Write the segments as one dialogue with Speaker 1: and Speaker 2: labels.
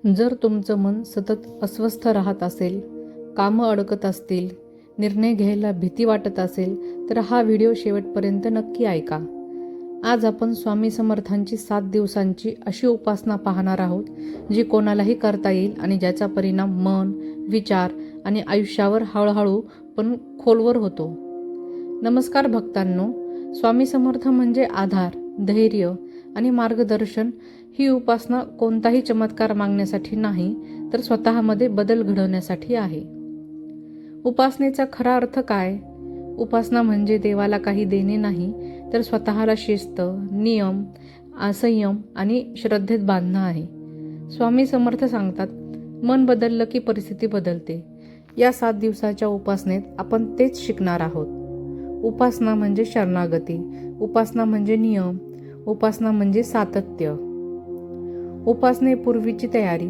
Speaker 1: जर तुमचं मन सतत अस्वस्थ राहत असेल, कामं अडकत असतील, निर्णय घ्यायला भीती वाटत असेल, तर हा व्हिडिओ शेवटपर्यंत नक्की ऐका. आज आपण स्वामी समर्थांची 7 दिवसांची अशी उपासना पाहणार आहोत, जी कोणालाही करता येईल आणि ज्याचा परिणाम मन, विचार आणि आयुष्यावर हळूहळू पण खोलवर होतो. नमस्कार भक्तांनो, स्वामी समर्थ म्हणजे आधार, धैर्य आणि मार्गदर्शन. ही उपासना कोणताही चमत्कार मागण्यासाठी नाही, तर स्वतःमध्ये बदल घडवण्यासाठी आहे. उपासनेचा खरा अर्थ काय? उपासना म्हणजे देवाला काही देणे नाही, तर स्वतःला शिस्त, नियम, संयम आणि श्रद्धेत बांधणं आहे. स्वामी समर्थ सांगतात, मन बदललं की परिस्थिती बदलते. या 7 दिवसाच्या उपासनेत आपण तेच शिकणार आहोत. उपासना म्हणजे शरणागती, उपासना म्हणजे नियम, उपासना म्हणजे सातत्य. उपासनेपूर्वीची तयारी.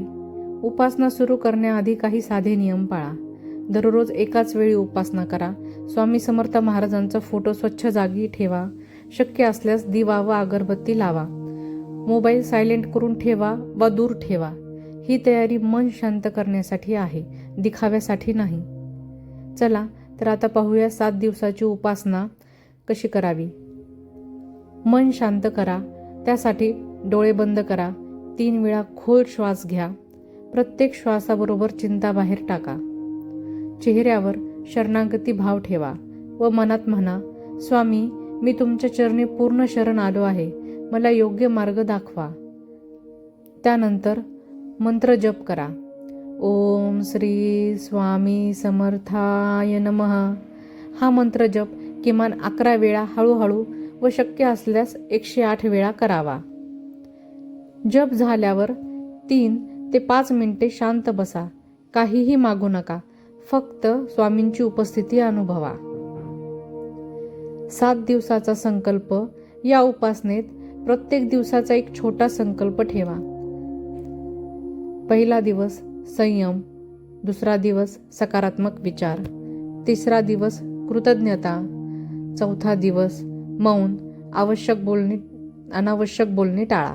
Speaker 1: उपासना सुरू करण्याआधी काही साधे नियम पाळा. दररोज एकाच वेळी उपासना करा. स्वामी समर्थ महाराजांचा फोटो स्वच्छ जागी ठेवा. शक्य असल्यास दिवा व अगरबत्ती लावा. मोबाईल सायलेंट करून ठेवा वा दूर ठेवा. ही तयारी मन शांत करण्यासाठी आहे, दिखाव्यासाठी नाही. चला तर आता पाहूया 7 दिवसाची उपासना कशी करावी. मन शांत करा. त्यासाठी डोळे बंद करा. 3 वेळा खोल श्वास घ्या. प्रत्येक श्वासाबरोबर चिंता बाहेर टाका. चेहऱ्यावर शरणागती भाव ठेवा व मनात म्हणा, स्वामी, मी तुमच्या चरणी पूर्ण शरण आलो आहे. मला योग्य मार्ग दाखवा. त्यानंतर मंत्र जप करा. ओम श्री स्वामी समर्थाय नमः. हा मंत्र जप किमान 11 वेळा हळूहळू व शक्य असल्यास 108 वेळा करावा. जप झाल्यावर 3 ते 5 मिनिटे शांत बसा. काहीही मागू नका. फक्त स्वामींची उपस्थिती अनुभवा. 7 दिवसाचा संकल्प. या उपासनेत प्रत्येक दिवसाचा एक छोटा संकल्प ठेवा. पहिला दिवस संयम, दुसरा दिवस सकारात्मक विचार, तिसरा दिवस कृतज्ञता, चौथा दिवस मौन, अनावश्यक बोलणे टाळा,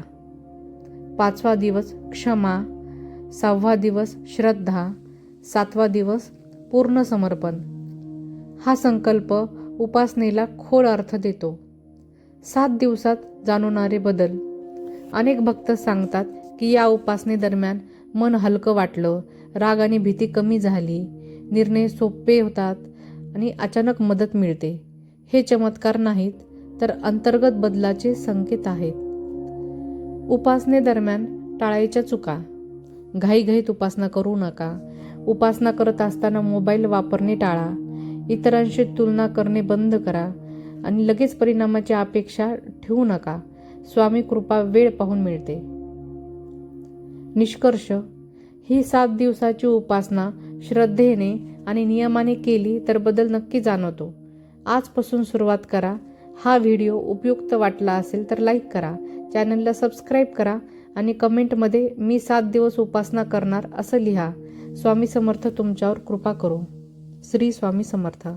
Speaker 1: 5वा दिवस क्षमा, 6वा दिवस श्रद्धा, 7वा दिवस पूर्ण समर्पण. हा संकल्प उपासनेला खोल अर्थ देतो. 7 दिवसात जाणवणारे बदल. अनेक भक्त सांगतात की या उपासनेदरम्यान मन हलकं वाटलं, राग आणि भीती कमी झाली, निर्णय सोपे होतात आणि अचानक मदत मिळते. हे चमत्कार नाहीत, तर अंतर्गत बदलाचे संकेत आहेत. उपासनेदरम्यान टाळायच्या चुका. घाईघाईत उपासना करू नका. उपासना करत असताना मोबाईल वापरणे टाळा. इतरांशी तुलना करणे बंद करा आणि लगेच परिणामाची अपेक्षा ठेवू नका. स्वामी कृपा वेळ पाहून मिळते. निष्कर्ष. ही 7 दिवसाची उपासना श्रद्धेने आणि नियमाने केली तर बदल नक्की जाणवतो. आजपासून सुरुवात करा. हा व्हिडिओ उपयुक्त वाटला असेल तर लाईक करा, चॅनलला सबस्क्राईब करा आणि कमेंटमध्ये मी 7 दिवस उपासना करणार असं लिहा. स्वामी समर्थ तुमच्यावर कृपा करो. श्री स्वामी समर्थ.